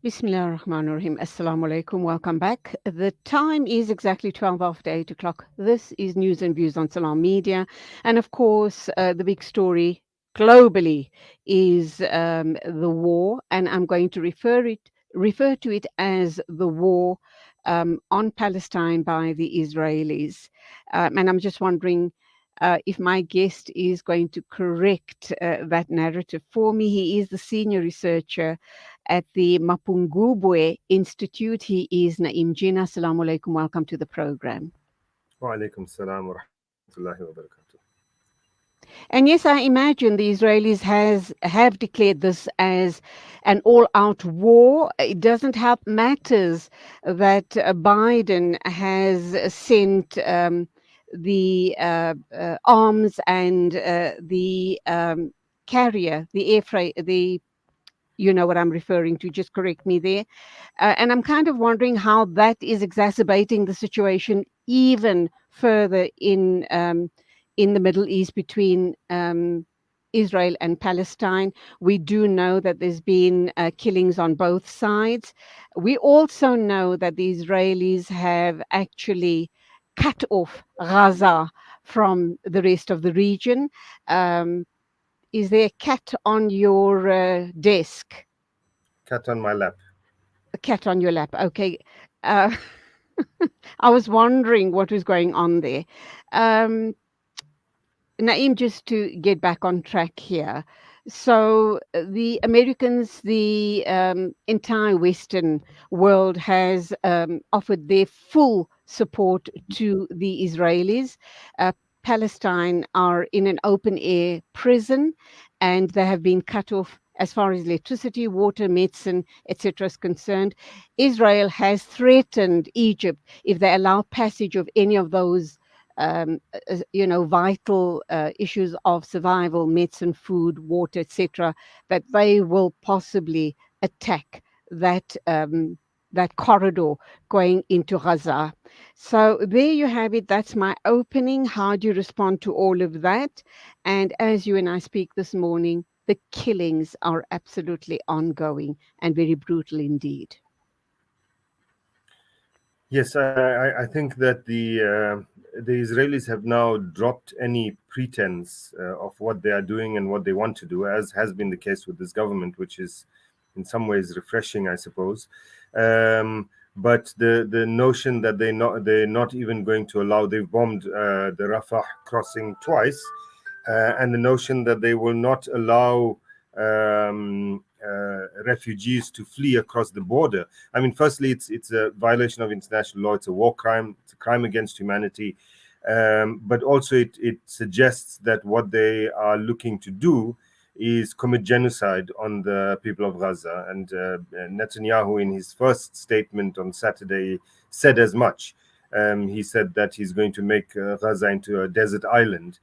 Bismillah ar-Rahman ar-Rahim. Assalamu alaikum. Welcome back. The time is exactly 12 after 8 o'clock. This is News and Views on Salam Media. And of course, the big story globally is the war. And I'm going to refer to it as the war on Palestine by the Israelis. And I'm just wondering if my guest is going to correct that narrative for me. He is the senior researcher at the Mapungubwe Institute. He is Na'eem Jeenah. Assalamu alaikum. Welcome to the program. Wa alaikum salam wa rahmatullahi wa barakatuh. And yes, I imagine the Israelis have declared this as an all-out war. It doesn't help matters that Biden has sent the arms and the carrier, the air freight, the you know what I'm referring to, just correct me there. And I'm kind of wondering how that is exacerbating the situation even further in the Middle East between Israel and Palestine. We do know that there's been killings on both sides. We also know that the Israelis have actually cut off Gaza from the rest of the region. Is there a cat on your desk? Cat on my lap. A cat on your lap. Okay. Uh, I was wondering what was going on there. Um, Naeem, just to get back on track here. So the Americans, the entire Western world has offered their full support to the Israelis. Palestine are in an open air prison and they have been cut off as far as electricity, water, medicine, etc. is concerned. Israel has threatened Egypt if they allow passage of any of those vital issues of survival, medicine, food, water, etc., that they will possibly attack that corridor going into Gaza. So there you have it. That's my opening. How do you respond to all of that? And as you and I speak this morning, the killings are absolutely ongoing and very brutal indeed. Yes, I think that the Israelis have now dropped any pretense of what they are doing and what they want to do, as has been the case with this government, which is in some ways refreshing, I suppose. But the notion that they're not even going to allow, they've bombed the Rafah crossing twice, and the notion that they will not allow refugees to flee across the border. I mean, firstly, it's a violation of international law. It's a war crime. It's a crime against humanity. But also, it suggests that what they are looking to do is commit genocide on the people of Gaza. And Netanyahu, in his first statement on Saturday, said as much. He said that he's going to make Gaza into a desert island,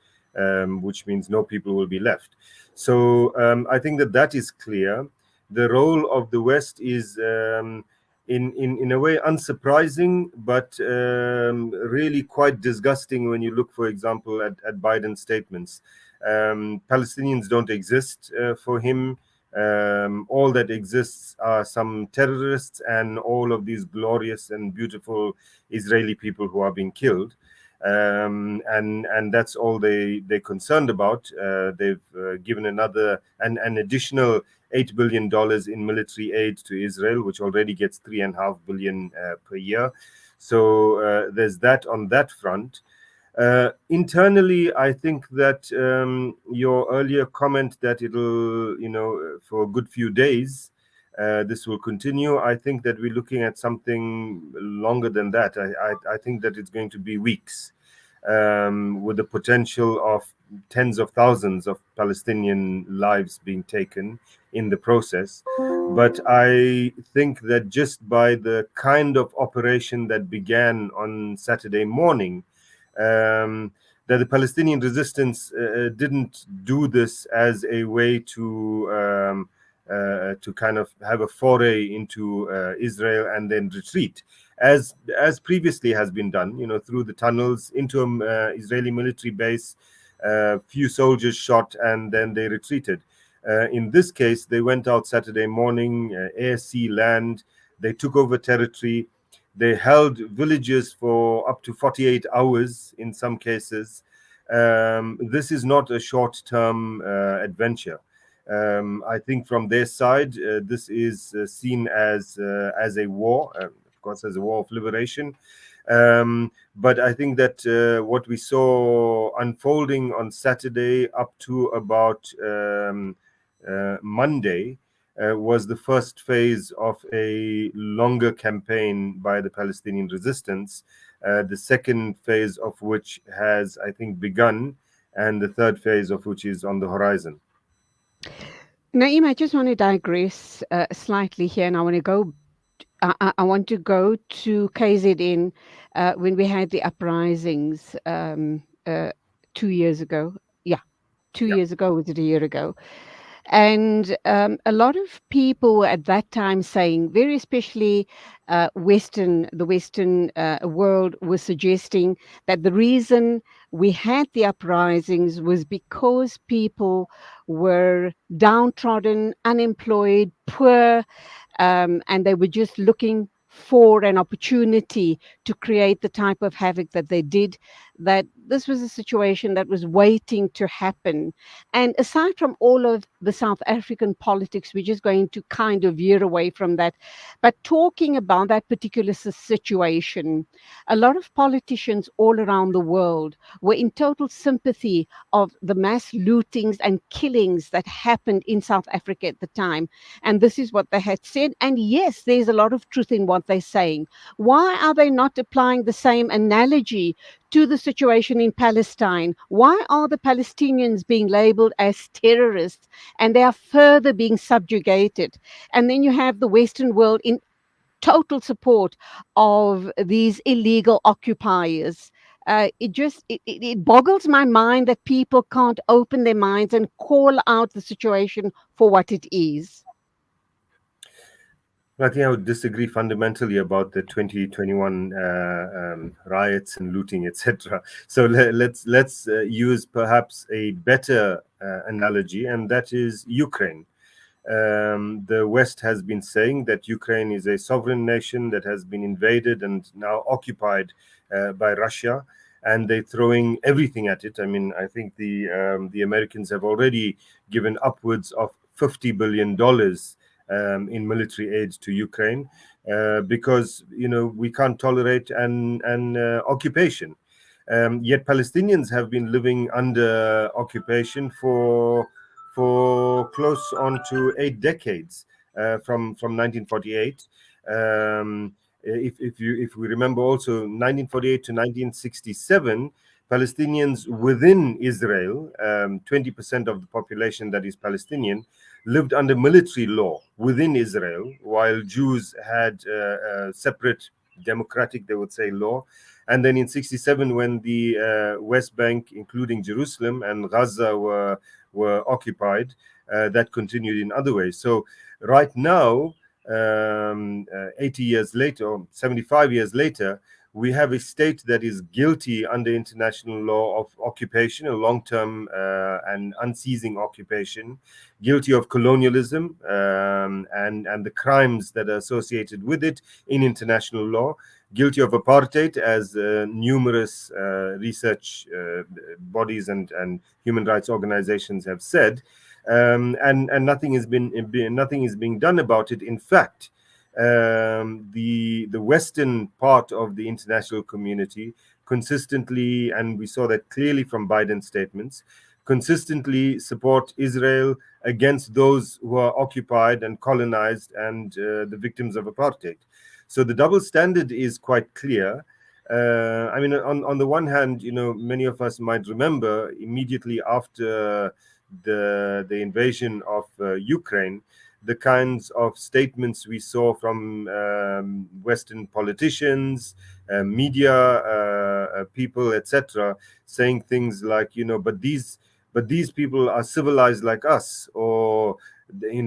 which means no people will be left. So I think that is clear. The role of the West is in a way unsurprising, but really quite disgusting when you look, for example, at Biden's statements. Palestinians don't exist for him. All that exists are some terrorists and all of these glorious and beautiful Israeli people who are being killed. And that's all they're concerned about. They've given an additional $8 billion in military aid to Israel, which already gets $3.5 billion per year. So there's that on that front. Internally, I think that your earlier comment that it'll, for a good few days, this will continue. I think that we're looking at something longer than that. I think that it's going to be weeks, with the potential of tens of thousands of Palestinian lives being taken in the process. But I think that just by the kind of operation that began on Saturday morning, that the Palestinian resistance didn't do this as a way to kind of have a foray into Israel and then retreat, as previously has been done, through the tunnels into an Israeli military base. Few soldiers shot and then they retreated. In this case, they went out Saturday morning, air, sea, land. They took over territory. They held villages for up to 48 hours in some cases. This is not a short-term adventure. I think from their side, this is seen as a war, of course, as a war of liberation. But I think that what we saw unfolding on Saturday up to about Monday was the first phase of a longer campaign by the Palestinian resistance, the second phase of which has, I think, begun, and the third phase of which is on the horizon. Naeem, I just want to digress slightly here, and I want to go. I want to go to KZN when we had the uprisings 2 years ago. Yeah, two Yeah. years ago. Was it a year ago? And a lot of people were at that time saying, very especially the Western world was suggesting that the reason we had the uprisings was because people were downtrodden, unemployed, poor, and they were just looking for an opportunity to create the type of havoc that they did, that this was a situation that was waiting to happen. And aside from all of the South African politics, we're just going to kind of veer away from that. But talking about that particular situation, a lot of politicians all around the world were in total sympathy of the mass lootings and killings that happened in South Africa at the time. And this is what they had said. And yes, there's a lot of truth in what they're saying. Why are they not applying the same analogy to the situation in Palestine? Why are the Palestinians being labeled as terrorists and they are further being subjugated? And then you have the Western world in total support of these illegal occupiers. It boggles my mind that people can't open their minds and call out the situation for what it is. I think I would disagree fundamentally about the 2021 riots and looting, etc. So let's use perhaps a better analogy, and that is Ukraine. The West has been saying that Ukraine is a sovereign nation that has been invaded and now occupied by Russia, and they're throwing everything at it. I mean, I think the Americans have already given upwards of $50 billion in military aid to Ukraine because we can't tolerate an occupation. Yet Palestinians have been living under occupation for close on to 8 decades from 1948. If we remember also 1948 to 1967, Palestinians within Israel, 20% of the population that is Palestinian, lived under military law within Israel, while Jews had a separate democratic, they would say, law. And then in 67, when the West Bank, including Jerusalem and Gaza, were occupied, that continued in other ways. So right now, 80 years later, or 75 years later, we have a state that is guilty under international law of occupation, a long-term and unceasing occupation, guilty of colonialism and the crimes that are associated with it in international law, guilty of apartheid, as numerous research bodies and human rights organizations have said, and nothing is being done about it. In fact, the Western part of the international community consistently, and we saw that clearly from Biden's statements, consistently support Israel against those who are occupied and colonized and the victims of apartheid. So the double standard is quite clear. I mean, on the one hand, many of us might remember immediately after the invasion of Ukraine, the kinds of statements we saw from Western politicians, media people, etc., saying things like, but these people are civilized like us, or these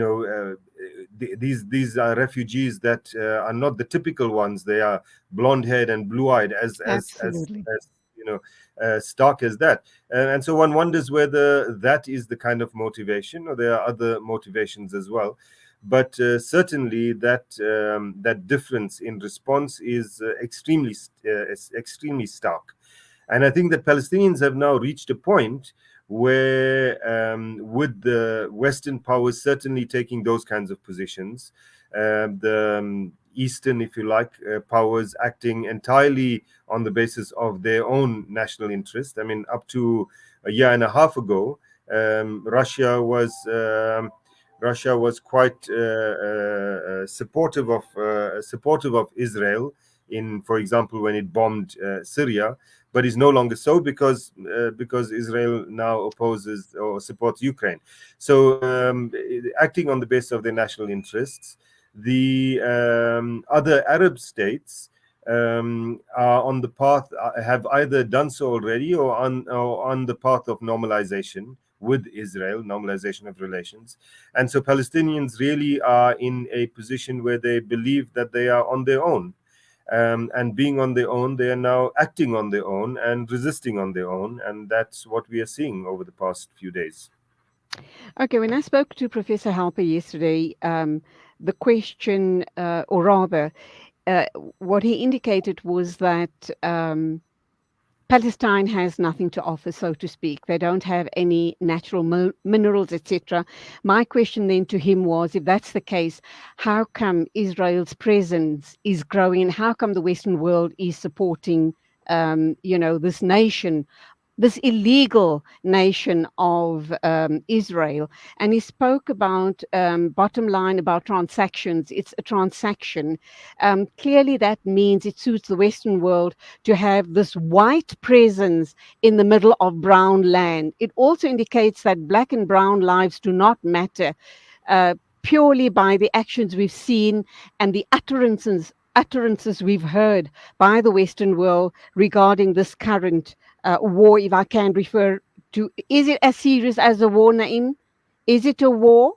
are refugees that are not the typical ones. They are blonde-haired and blue-eyed, as Absolutely. stark as that. And so one wonders whether that is the kind of motivation, or there are other motivations as well. But certainly that difference in response is extremely stark. And I think that Palestinians have now reached a point where, with the Western powers certainly taking those kinds of positions, the Eastern, if you like, powers acting entirely on the basis of their own national interest. I mean, up to a year and a half ago, Russia was quite supportive of Israel in, for example, when it bombed Syria, but is no longer so because Israel now opposes or supports Ukraine. So acting on the basis of their national interests, the other Arab states are on the path, have either done so already or on the path of normalization with Israel, normalization of relations. And so Palestinians really are in a position where they believe that they are on their own. And being on their own, they are now acting on their own and resisting on their own. And that's what we are seeing over the past few days. Okay, when I spoke to Professor Halper yesterday, the question, or rather, uh, what he indicated was that Palestine has nothing to offer, so to speak. They don't have any natural minerals, etc. My question then to him was, if that's the case, how come Israel's presence is growing, and how come the Western world is supporting, this nation, this illegal nation of Israel? And he spoke about, bottom line, about transactions. It's a transaction. Clearly, that means it suits the Western world to have this white presence in the middle of brown land. It also indicates that black and brown lives do not matter. Purely by the actions we've seen and the utterances we've heard by the Western world regarding this current war, if I can refer to. Is it as serious as a war, Na'eem? Is it a war?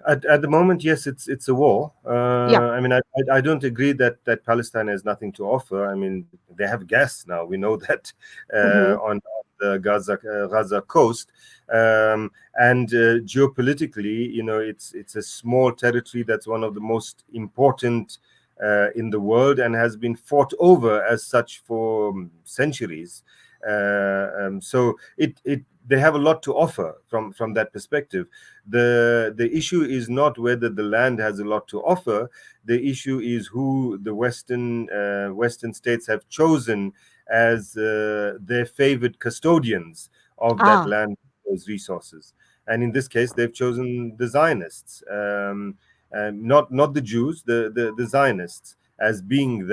At the moment, yes, it's a war. Yeah. I mean, I don't agree that Palestine has nothing to offer. I mean, they have gas now. We know that Hmm. on the Gaza coast, and geopolitically, it's a small territory that's one of the most important in the world and has been fought over as such for centuries. So they have a lot to offer from that perspective. The issue is not whether the land has a lot to offer. The issue is who the Western states have chosen as their favored custodians of that Ah, land, those resources. And in this case, they've chosen the Zionists, not the Jews, the Zionists, as being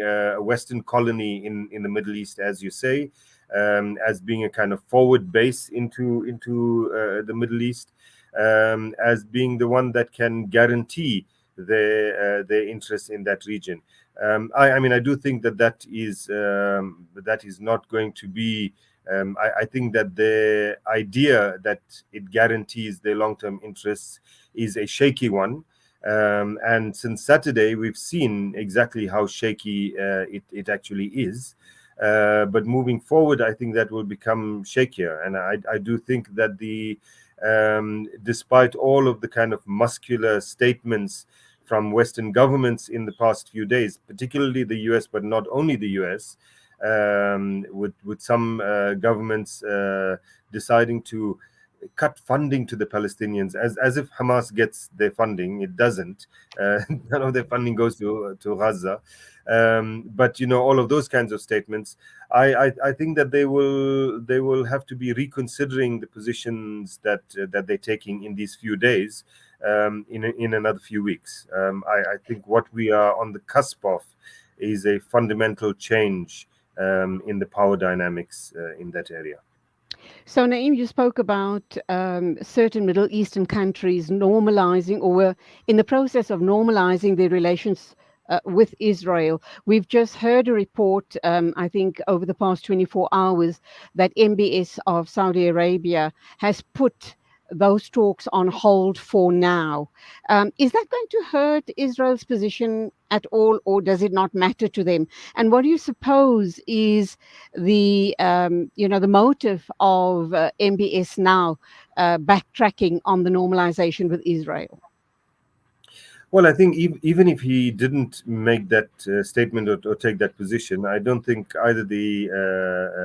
a Western colony in the Middle East, as you say, as being a kind of forward base into the Middle East, as being the one that can guarantee their interest in that region. I mean, I do think that is not going to be. I think that the idea that it guarantees their long-term interests is a shaky one. And since Saturday, we've seen exactly how shaky it actually is. But moving forward, I think that will become shakier. And I do think that despite all of the kind of muscular statements from Western governments in the past few days, particularly the US, but not only the US, with some governments deciding to cut funding to the Palestinians, as if Hamas gets their funding. It doesn't. None of their funding goes to Gaza. But all of those kinds of statements, I think that they will have to be reconsidering the positions that they're taking in these few days, in another few weeks. I think what we are on the cusp of is a fundamental change in the power dynamics in that area. so Naeem, you spoke about certain Middle Eastern countries normalizing, or were in the process of normalizing their relations with Israel. We've just heard a report, I think, over the past 24 hours, that MBS of Saudi Arabia has put those talks on hold for now. Is that going to hurt Israel's position at all, or does it not matter to them? And what do you suppose is the the motive of MBS now backtracking on the normalization with Israel? Well, I think even if he didn't make that statement or take that position, I don't think either the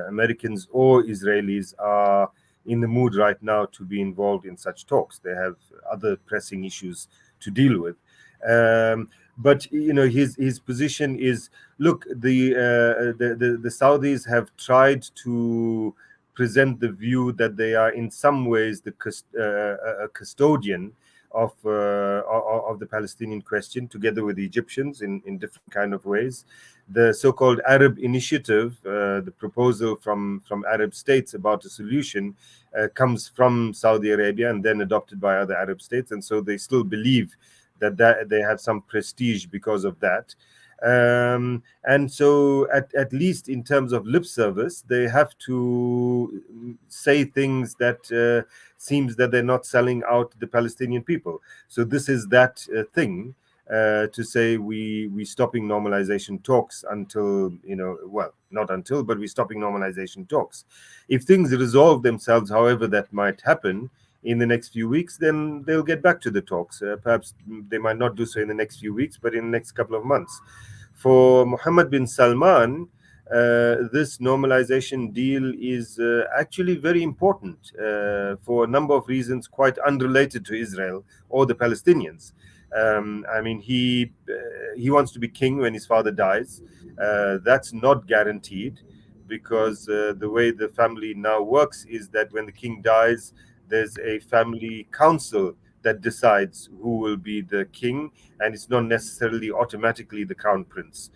Americans or Israelis are in the mood right now to be involved in such talks. They have other pressing issues to deal with. But his position is, look, the Saudis have tried to present the view that they are in some ways a custodian of the Palestinian question, together with the Egyptians in different kind of ways. The so-called Arab Initiative, the proposal from Arab states about a solution, comes from Saudi Arabia and then adopted by other Arab states, and so they still believe that they have some prestige because of that. And so at least in terms of lip service, they have to say things that seems that they're not selling out the Palestinian people. So this is that thing to say we stopping normalization talks until, well, not until, but we're stopping normalization talks. If things resolve themselves, however that might happen, in the next few weeks, then they'll get back to the talks. Perhaps they might not do so in the next few weeks, but in the next couple of months. For Mohammed bin Salman, this normalization deal is actually very important for a number of reasons, quite unrelated to Israel or the Palestinians. I mean, he wants to be king when his father dies. That's not guaranteed, because the way the family now works is that when the king dies, there's a family council that decides who will be the king, and it's not necessarily automatically the crown prince.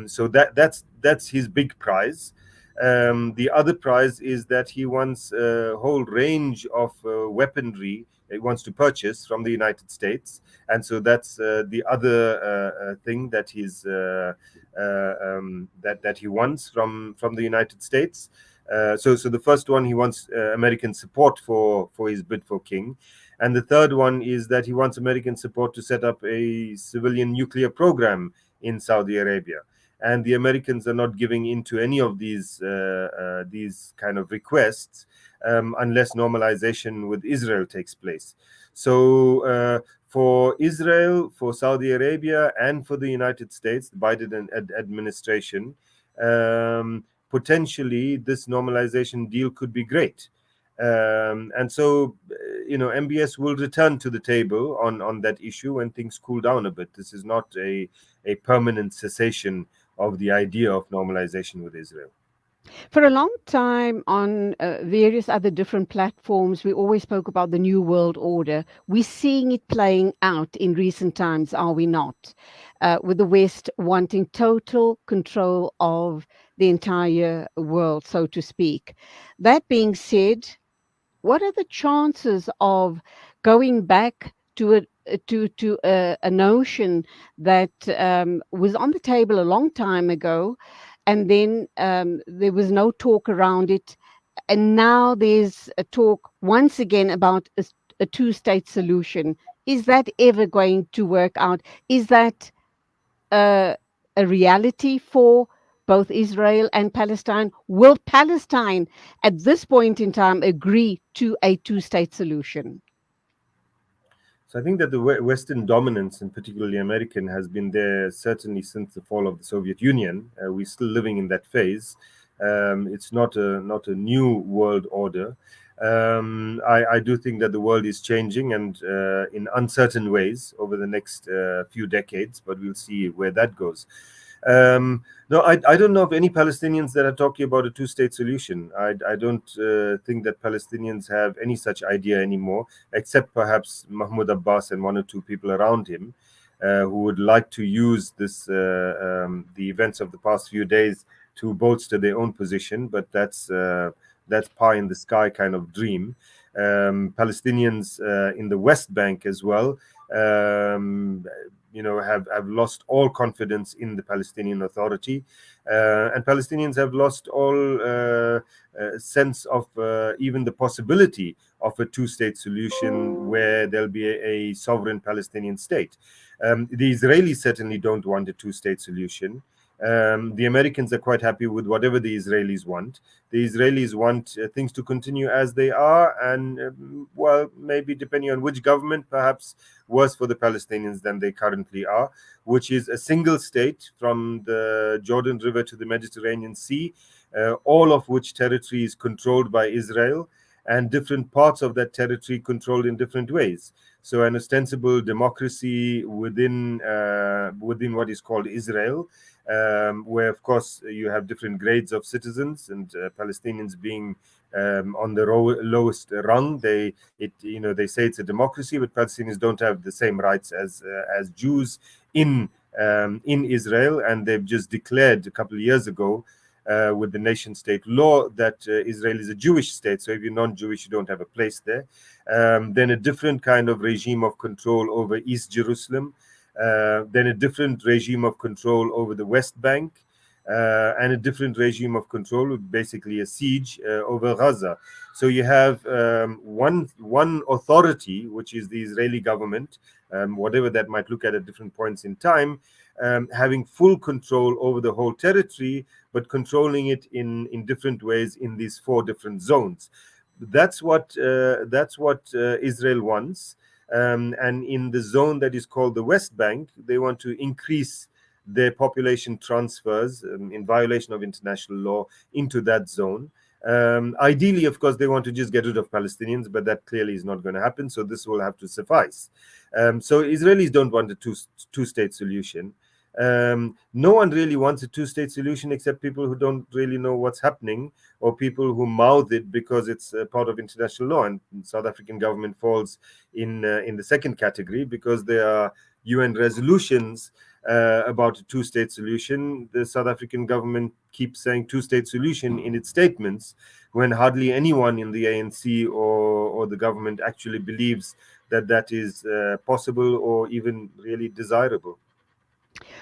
So that's his big prize. The other prize is that he wants a whole range of weaponry he wants to purchase from the United States, and so that's the other thing that that he wants from the United States. So the first one, he wants American support for his bid for king, and the third one is that he wants American support to set up a civilian nuclear program in Saudi Arabia. And the Americans are not giving in to any of these kind of requests unless normalization with Israel takes place. So for Israel, for Saudi Arabia, and for the United States, the Biden administration, potentially this normalization deal could be great. And so, MBS will return to the table on that issue when things cool down a bit. This is not a permanent cessation of the idea of normalization with Israel. For a long time on various other different platforms, we always spoke about the New World Order. We're seeing it playing out in recent times, are we not? With the West wanting total control of the entire world, so to speak. That being said, what are the chances of going back to a notion that was on the table a long time ago, and then there was no talk around it, and now there's a talk once again about a two-state solution? Is that ever going to work out? Is that a, a reality for both Israel and Palestine? Will Palestine, at this point in time, agree to a two-state solution? So I think that the Western dominance, and particularly American, has been there certainly since the fall of the Soviet Union. We're still living in that phase. It's not a new world order. I do think that the world is changing, and in uncertain ways over the next few decades, but we'll see where that goes. No, I don't know of any Palestinians that are talking about a two-state solution. I don't think that Palestinians have any such idea anymore, except perhaps Mahmoud Abbas and one or two people around him who would like to use the events of the past few days to bolster their own position. But that's pie in the sky kind of dream. Palestinians in the West Bank as well um, have lost all confidence in the Palestinian Authority, and Palestinians have lost all sense of even the possibility of a two-state solution where there'll be a sovereign Palestinian state. The Israelis certainly don't want a two-state solution. The Americans are quite happy with whatever the Israelis want. The Israelis want things to continue as they are, and well, maybe depending on which government, perhaps worse for the Palestinians than they currently are, which is a single state from the Jordan River to the Mediterranean Sea, all of which territory is controlled by Israel, and different parts of that territory controlled in different ways. So an ostensible democracy within what is called Israel, where of course you have different grades of citizens, and Palestinians being on the lowest rung. They say it's a democracy, but Palestinians don't have the same rights as Jews in Israel, and they've just declared a couple of years ago with the nation state law that Israel is a Jewish state. So if you're non-Jewish, you don't have a place there. Then a different kind of regime of control over East Jerusalem. Then a different regime of control over the West Bank. And a different regime of control, basically a siege over Gaza. So you have one authority, which is the Israeli government, whatever that might look at different points in time, having full control over the whole territory, but controlling it in different ways in these four different zones. That's what Israel wants. And in the zone that is called the West Bank, they want to increase their population transfers in violation of international law into that zone. Ideally, of course, they want to just get rid of Palestinians, but that clearly is not going to happen. So this will have to suffice. So Israelis don't want a two-state solution. No one really wants a two-state solution except people who don't really know what's happening, or people who mouth it because it's part of international law. And the South African government falls in the second category, because there are UN resolutions about a two-state solution. The South African government keeps saying two-state solution in its statements, when hardly anyone in the ANC or the government actually believes that that is possible or even really desirable.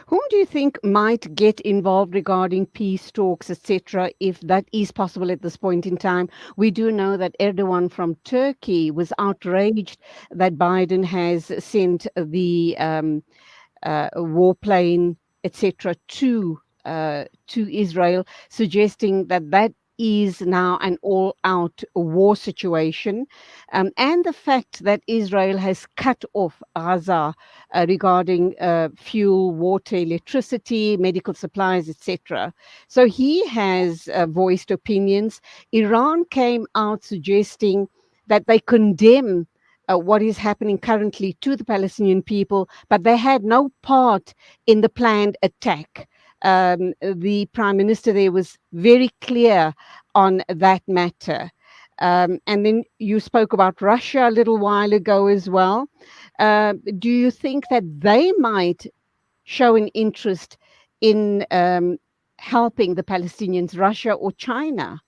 Whom do you think might get involved regarding peace talks, etc., if that is possible at this point in time? We do know that Erdogan from Turkey was outraged that Biden has sent the warplane, etc., to Israel, suggesting that that is now an all-out war situation, and the fact that Israel has cut off Gaza regarding fuel, water, electricity, medical supplies, etc. So he has voiced opinions. Iran came out suggesting that they condemn what is happening currently to the Palestinian people, but they had no part in the planned attack. The prime minister there was very clear on that matter. And then you spoke about Russia a little while ago as well. Do you think that they might show an interest in helping the Palestinians, Russia or China?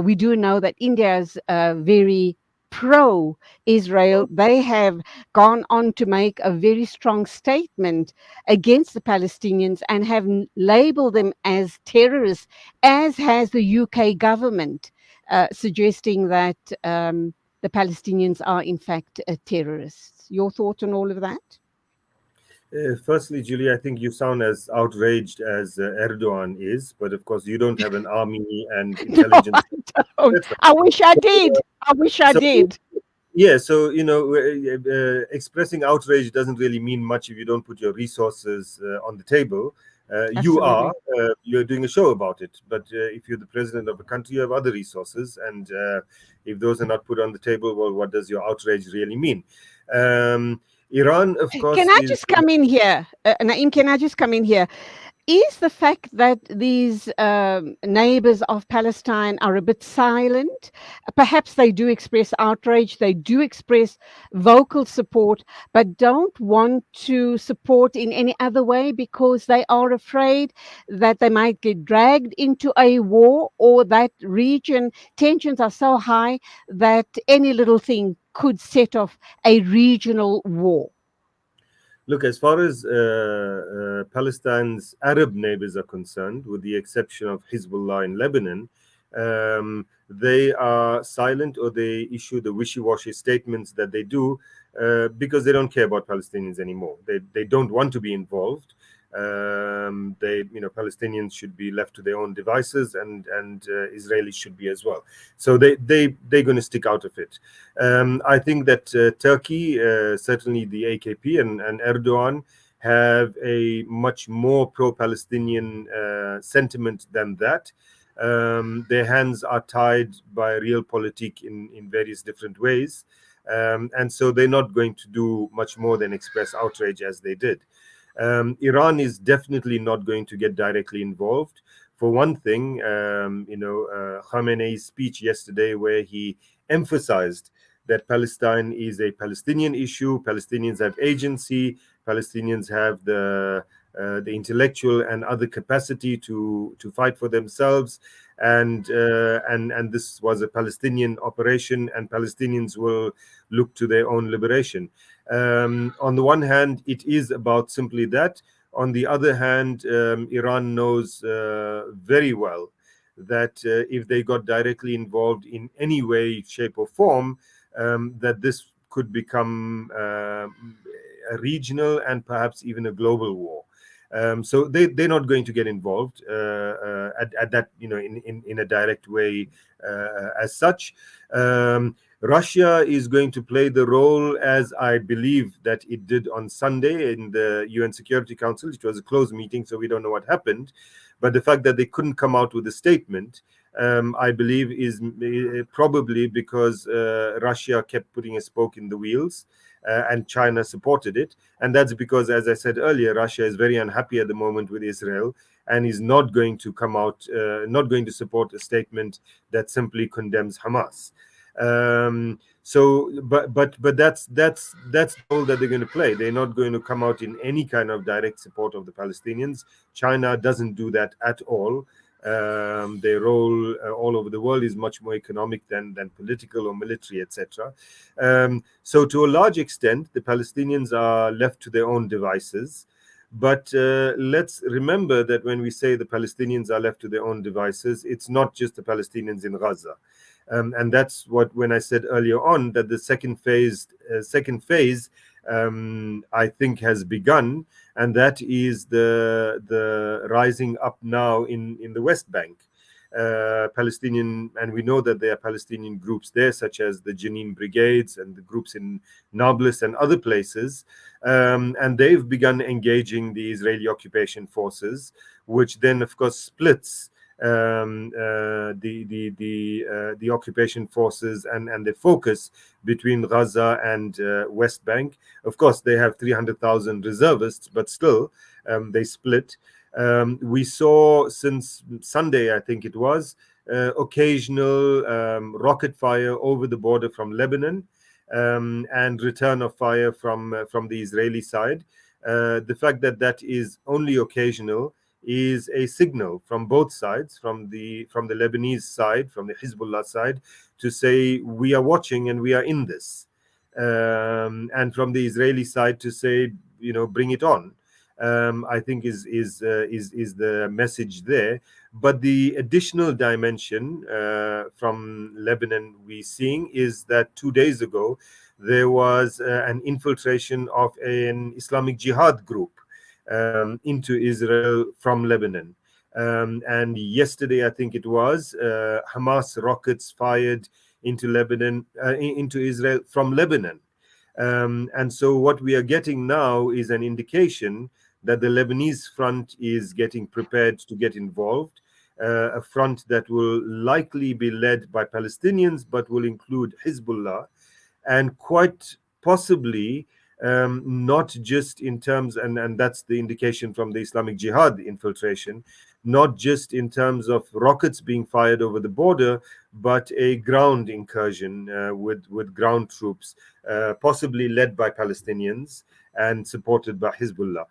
We do know that India is very pro Israel. They have gone on to make a very strong statement against the Palestinians and have labeled them as terrorists, as has the UK government, suggesting that the Palestinians are in fact terrorists. Your thought on all of that? Firstly, Julie, I think you sound as outraged as Erdogan is, but of course, you don't have an army and No, I intelligence. don't. I wish I did. I wish I So, did. yeah, so expressing outrage doesn't really mean much if you don't put your resources on the table. Absolutely. You're doing a show about it, but if you're the president of a country, you have other resources, and if those are not put on the table, well, what does your outrage really mean? Iran, of Can course, I is just come in here? Naeem, can I just come in here? Is the fact that these neighbors of Palestine are a bit silent? Perhaps they do express outrage, they do express vocal support, but don't want to support in any other way because they are afraid that they might get dragged into a war, or that region tensions are so high that any little thing could set off a regional war. Look, as far as Palestine's Arab neighbors are concerned, with the exception of Hezbollah in Lebanon, they are silent, or they issue the wishy-washy statements that they do because they don't care about Palestinians anymore. They don't want to be involved. Palestinians should be left to their own devices, and Israelis should be as well. So they're going to stick out of it. I think that Turkey, certainly the AKP and Erdogan, have a much more pro-Palestinian sentiment than that. Their hands are tied by realpolitik in various different ways. And so they're not going to do much more than express outrage as they did. Iran is definitely not going to get directly involved. For one thing, Khamenei's speech yesterday, where he emphasized that Palestine is a Palestinian issue, Palestinians have agency, Palestinians have the intellectual and other capacity to fight for themselves, and this was a Palestinian operation, and Palestinians will look to their own liberation. On the one hand, it is about simply that. On the other hand, Iran knows very well that if they got directly involved in any way, shape, or form, that this could become a regional and perhaps even a global war. So they're not going to get involved at that, in a direct way as such. Russia is going to play the role, as I believe that it did on Sunday in the UN Security Council. It was a closed meeting, so we don't know what happened. But the fact that they couldn't come out with a statement, I believe, is probably because Russia kept putting a spoke in the wheels. And China supported it. And that's because, as I said earlier, Russia is very unhappy at the moment with Israel and is not going to come out, not going to support a statement that simply condemns Hamas. But that's the role that they're going to play. They're not going to come out in any kind of direct support of the Palestinians. China doesn't do that at all. Their role all over the world is much more economic than political or military, etc. So to a large extent, the Palestinians are left to their own devices. But let's remember that when we say the Palestinians are left to their own devices, it's not just the Palestinians in Gaza. And that's what, when I said earlier on that the second phase, I think, has begun, and that is the rising up now in the West Bank. Palestinian, and we know that there are Palestinian groups there, such as the Jenin Brigades and the groups in Nablus and other places, and they've begun engaging the Israeli occupation forces, which then, of course, splits the occupation forces and the focus between Gaza and West Bank. Of course, they have 300,000 reservists, but still they split. We saw since Sunday, I think it was, occasional rocket fire over the border from Lebanon, and return of fire from the Israeli side. The fact that that is only occasional is a signal from both sides, from the Lebanese side, from the Hezbollah side, to say we are watching and we are in this, and from the Israeli side to say, bring it on. I think is the message there. But the additional dimension from Lebanon we're seeing is that 2 days ago there was an infiltration of an Islamic Jihad group into Israel from Lebanon. And yesterday, I think it was, Hamas rockets fired into Lebanon, into Israel from Lebanon. And so what we are getting now is an indication that the Lebanese front is getting prepared to get involved, a front that will likely be led by Palestinians, but will include Hezbollah, and quite possibly not just in terms, and that's the indication from the Islamic Jihad infiltration, not just in terms of rockets being fired over the border, but a ground incursion with ground troops, possibly led by Palestinians and supported by Hezbollah.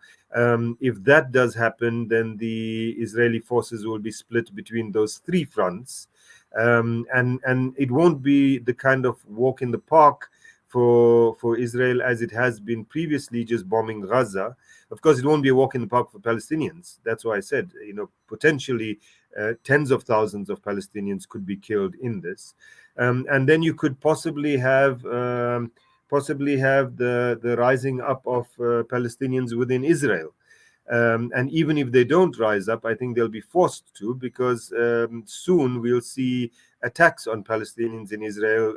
If that does happen, then the Israeli forces will be split between those three fronts, and it won't be the kind of walk in the park for Israel as it has been previously, just bombing Gaza. Of course, it won't be a walk in the park for Palestinians. That's why I said, potentially tens of thousands of Palestinians could be killed in this, and then you could possibly have the rising up of Palestinians within Israel. And even if they don't rise up, I think they'll be forced to, because soon we'll see attacks on Palestinians in Israel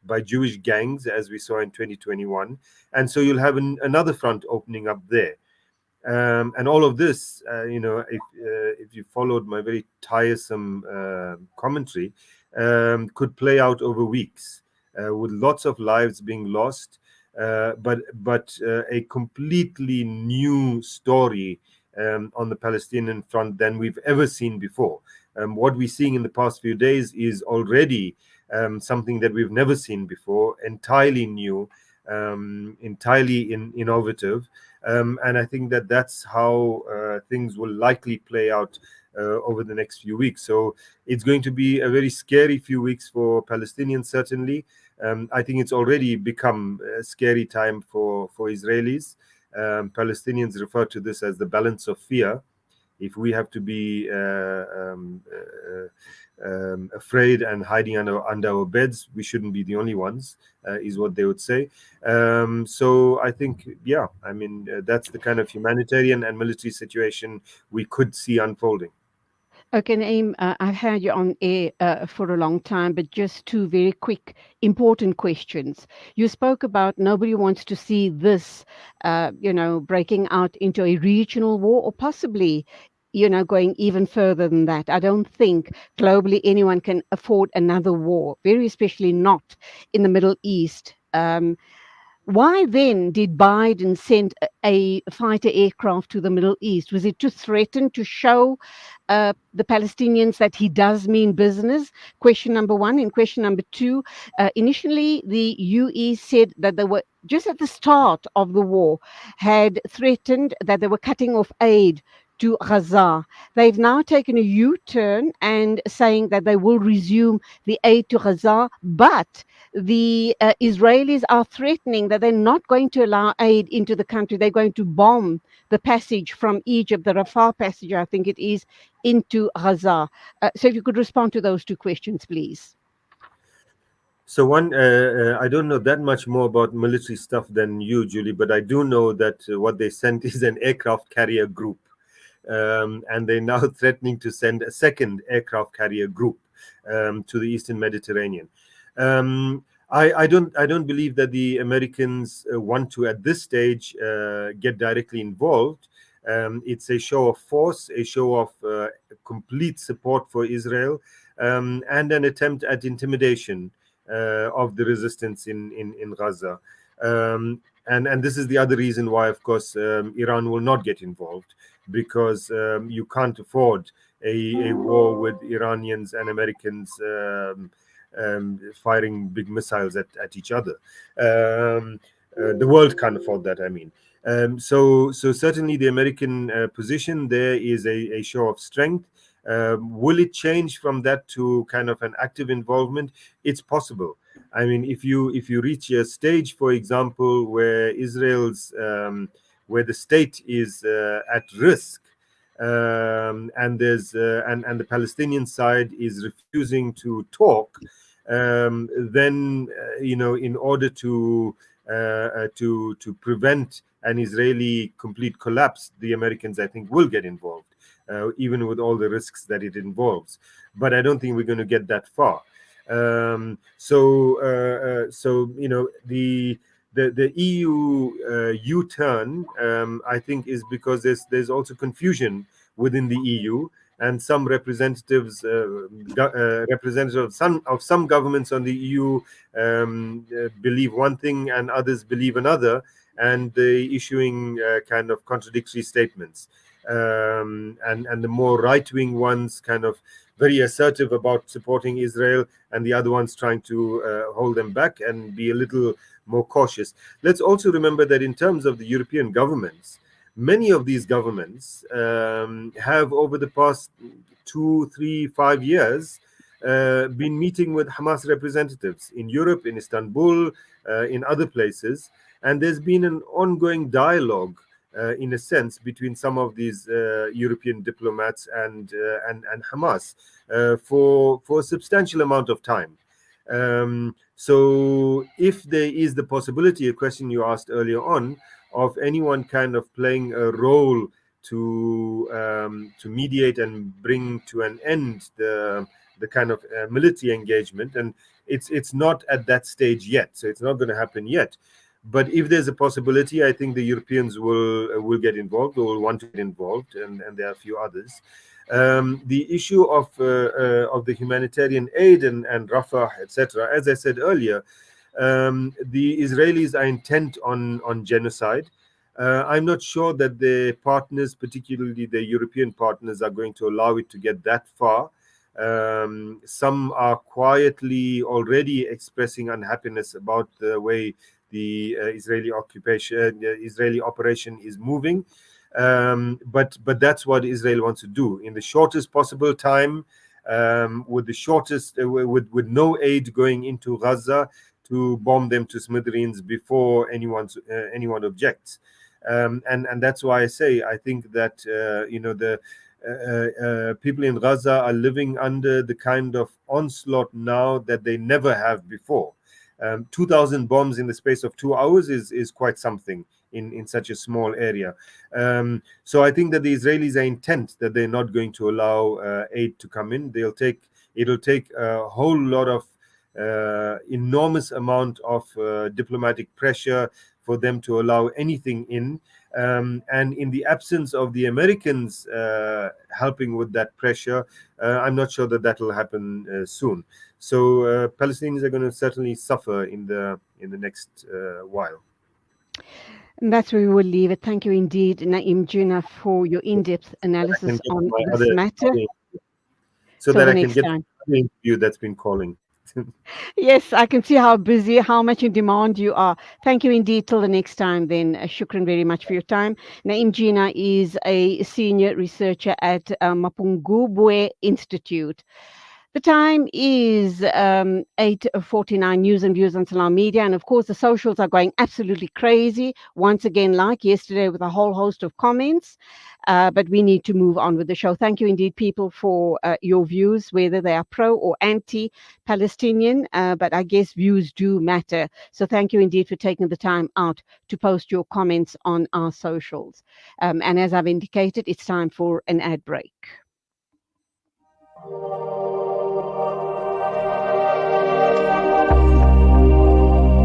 by Jewish gangs, as we saw in 2021. And so you'll have another front opening up there. And all of this, if you followed my very tiresome commentary, could play out over weeks, with lots of lives being lost, but a completely new story on the Palestinian front than we've ever seen before. What we're seeing in the past few days is already something that we've never seen before, entirely new, entirely innovative. And I think that that's how things will likely play out over the next few weeks. So it's going to be a very scary few weeks for Palestinians, certainly. I think it's already become a scary time for Israelis. Palestinians refer to this as the balance of fear. If we have to be afraid and hiding under our beds, we shouldn't be the only ones, is what they would say. So I think, that's the kind of humanitarian and military situation we could see unfolding. Okay, Naeem, I've had you on air for a long time, but just two very quick, important questions. You spoke about nobody wants to see this, breaking out into a regional war, or possibly, going even further than that. I don't think globally anyone can afford another war, very especially not in the Middle East. Why then did Biden send a fighter aircraft to the Middle East? Was it to threaten, to show the Palestinians that he does mean business? Question number one. And question number two, initially the UE said that they were, just at the start of the war, had threatened that they were cutting off aid to Gaza. They've now taken a U-turn and saying that they will resume the aid to Gaza, but the Israelis are threatening that they're not going to allow aid into the country. They're going to bomb the passage from Egypt, the Rafah passage, I think it is, into Gaza. So if you could respond to those two questions, please. So I don't know that much more about military stuff than you, Julie, but I do know that what they sent is an aircraft carrier group. And they're now threatening to send a second aircraft carrier group to the Eastern Mediterranean. I don't believe that the Americans want to, at this stage, get directly involved. It's a show of force, a show of complete support for Israel, and an attempt at intimidation of the resistance in Gaza. And this is the other reason why, of course, Iran will not get involved, because you can't afford a war with Iranians and Americans firing big missiles at each other. The world can't afford that, I mean. So certainly the American position there is a show of strength. Will it change from that to kind of an active involvement? It's possible. I mean, if you reach a stage, for example, where where the state is at risk, and there's and the Palestinian side is refusing to talk, then in order to prevent an Israeli complete collapse, the Americans, I think, will get involved, even with all the risks that it involves. But I don't think we're going to get that far. The EU U-turn, I think, is because there's also confusion within the EU, and some representatives of some governments on the EU believe one thing and others believe another, and they issuing kind of contradictory statements. And the more right-wing ones kind of very assertive about supporting Israel, and the other ones trying to hold them back and be a little more cautious. Let's also remember that in terms of the European governments, many of these governments have, over the past 2, 3, 5 years, been meeting with Hamas representatives in Europe, in Istanbul, in other places, and there's been an ongoing dialogue, in a sense, between some of these European diplomats and Hamas for a substantial amount of time. So, if there is the possibility, a question you asked earlier on, of anyone kind of playing a role to mediate and bring to an end the kind of military engagement, and it's not at that stage yet, so it's not going to happen yet. But if there's a possibility, I think the Europeans will get involved, or will want to get involved, and there are a few others. The issue of the humanitarian aid and Rafah, etc. As I said earlier, the Israelis are intent on genocide. I'm not sure that the partners, particularly the European partners, are going to allow it to get that far. Some are quietly already expressing unhappiness about the way the Israeli operation is moving. But that's what Israel wants to do in the shortest possible time, with the shortest with no aid going into Gaza, to bomb them to smithereens before anyone objects. And that's why I say I think that the people in Gaza are living under the kind of onslaught now that they never have before. 2,000 bombs in the space of 2 hours is quite something in such a small area. So I think that the Israelis are intent that they're not going to allow aid to come in. It'll take a whole lot of enormous amount of diplomatic pressure for them to allow anything in. And in the absence of the Americans helping with that pressure, I'm not sure that will happen soon. So Palestinians are going to certainly suffer in the next while. And that's where we will leave it. Thank you indeed, Na'eem Jeenah, for your in-depth I can analysis get on my this matter. so Till that the I can next get time. the interview that's been calling. Yes, I can see how busy, how much in demand you are. Thank you indeed. Till the next time, then. Shukran very much for your time. Na'eem Jeenah is a senior researcher at Mapungubwe Institute. The time is 8:49. News and views on Salam Media. And of course, the socials are going absolutely crazy. Once again, like yesterday, with a whole host of comments. But we need to move on with the show. Thank you indeed, people, for your views, whether they are pro or anti Palestinian. But I guess views do matter. So thank you indeed for taking the time out to post your comments on our socials. And as I've indicated, it's time for an ad break.